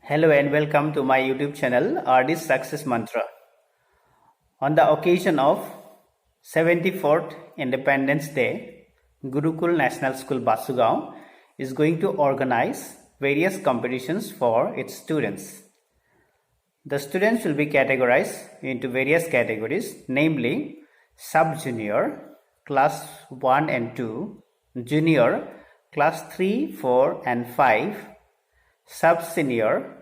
Hello and welcome to my YouTube channel RD Success Mantra. On the occasion of 74th Independence Day, Gurukul National School Basugaon is going to organize various competitions for its students. The students will be categorized into various categories, namely sub-junior, class 1 and 2, junior, class 3, 4 and 5, sub-senior,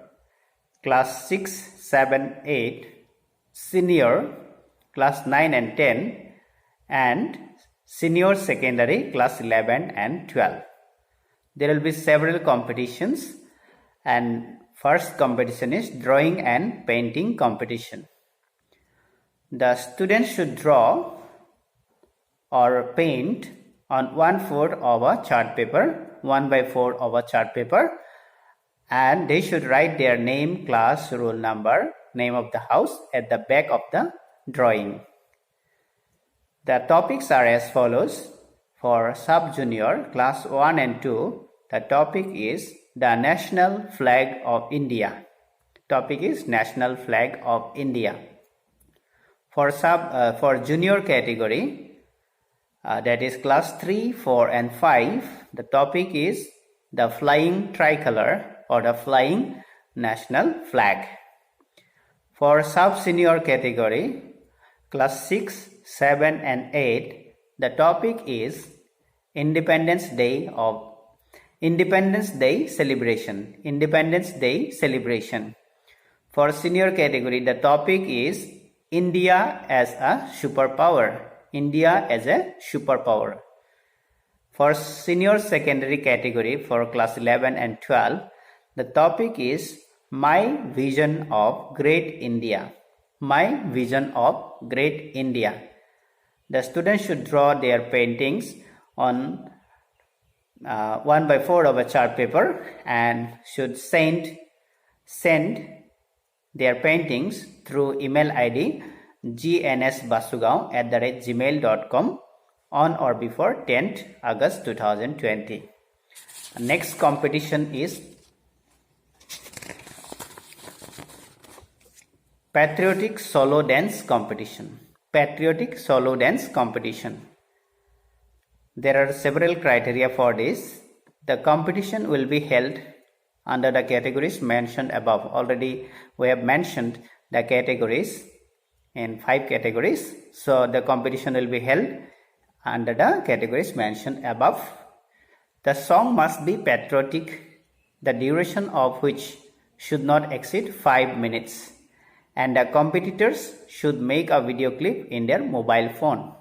class 6, 7, 8, senior, class 9 and 10, and senior secondary, class 11 and 12. There will be several competitions, and first competition is drawing and painting competition. The students should draw or paint on 1/4 of a chart paper, 1/4 of a chart paper, and they should write their name, class, roll number, name of the house at the back of the drawing. The topics are as follows. For sub-junior, class 1 and 2, the topic is the national flag of India. Topic is national flag of India. For junior category, that is class 3, 4 and 5, the topic is the flying tricolor or the flying national flag. For sub-senior category, class 6, 7 and 8, the topic is Independence Day celebration. Independence Day celebration. For senior category, the topic is India as a superpower. India as a superpower. For senior secondary category, for class 11 and 12, the topic is My Vision of Great India. My Vision of Great India. The students should draw their paintings on 1/4 of a chart paper and should send their paintings through email ID gnsbasugaon@gmail.com on or before 10th August 2020. Next competition is Patriotic Solo Dance Competition. Patriotic Solo Dance Competition. There are several criteria for this. The competition will be held under the categories mentioned above. Already we have mentioned the categories in 5 categories. So the competition will be held under the categories mentioned above. The song must be patriotic, the duration of which should not exceed 5 minutes. And the competitors should make a video clip in their mobile phone.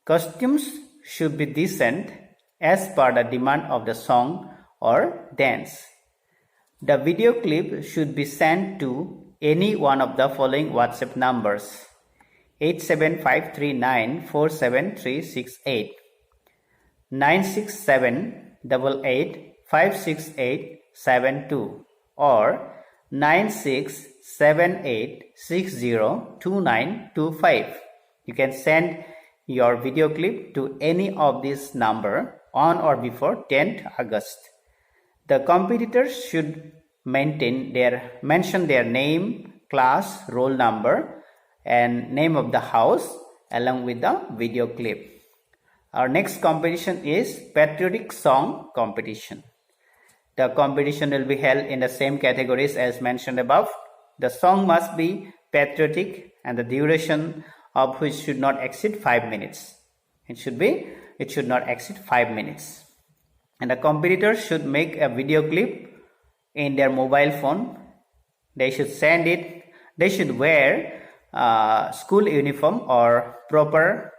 Costumes should be decent as per the demand of the song or dance. The video clip should be sent to any one of the following WhatsApp numbers: 875394738, 96788568872, or 9678602925. You can send your video clip to any of these numbers on or before 10th August. The competitors should mention their name, class, roll number, and name of the house along with the video clip. Our next competition is Patriotic Song Competition. The competition will be held in the same categories as mentioned above. The song must be patriotic and the duration of which should not exceed 5 minutes. It should not exceed 5 minutes. And the competitors should make a video clip in their mobile phone. They should send it. They should wear school uniform or proper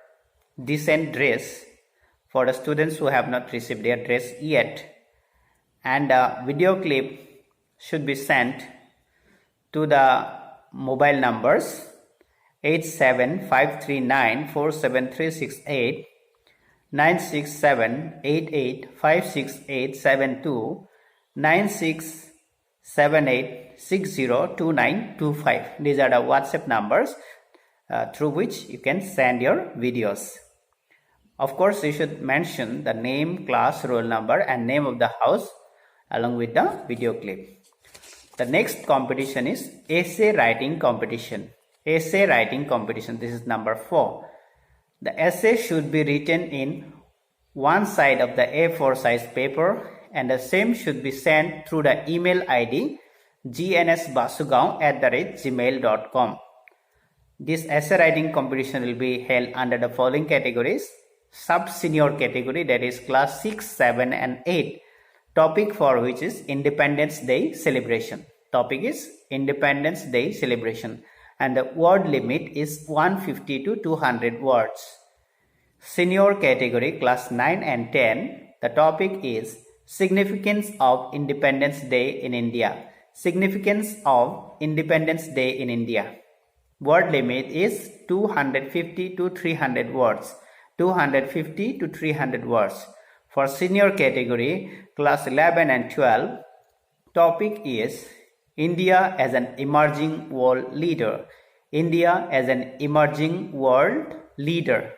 decent dress for the students who have not received their dress yet. And the video clip should be sent to the mobile numbers 875394738, 96788568872, 9678602925. These are the WhatsApp numbers through which you can send your videos. Of course, you should mention the name, class, roll number, and name of the house along with the video clip. The next competition is essay writing competition. Essay writing competition. This is number 4. The essay should be written in one side of the A4 size paper, and the same should be sent through the email ID gnsbasugaon@gmail.com. This essay writing competition will be held under the following categories. Sub-senior category, that is class 6, 7 and 8. Topic for which is Independence Day celebration. Topic is Independence Day celebration, and the word limit is 150 to 200 words. Senior category, class 9 and 10. The topic is Significance of Independence Day in India. Significance of Independence Day in India. Word limit is 250 to 300 words. 250 to 300 words. For senior category, class 11 and 12, topic is India as an emerging world leader. India as an emerging world leader.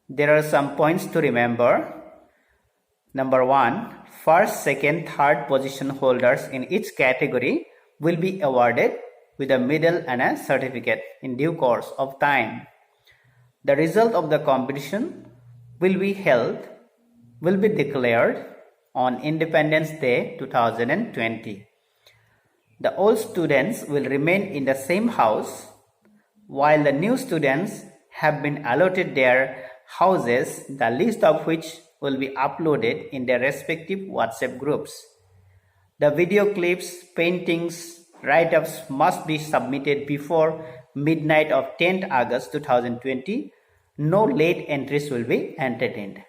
There are some points to remember. Number 1, first, second, third position holders in each category will be awarded with a medal and a certificate in due course of time. The result of the competition will be declared on Independence Day 2020. The old students will remain in the same house, while the new students have been allotted their houses, the list of which will be uploaded in their respective WhatsApp groups. The video clips, paintings, write-ups must be submitted before midnight of 10th August 2020. No late entries will be entertained.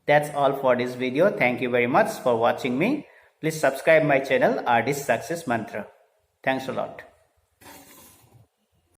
That's all for this video. Thank you very much for watching me. Please subscribe my channel RD Success Mantra. Thanks a lot.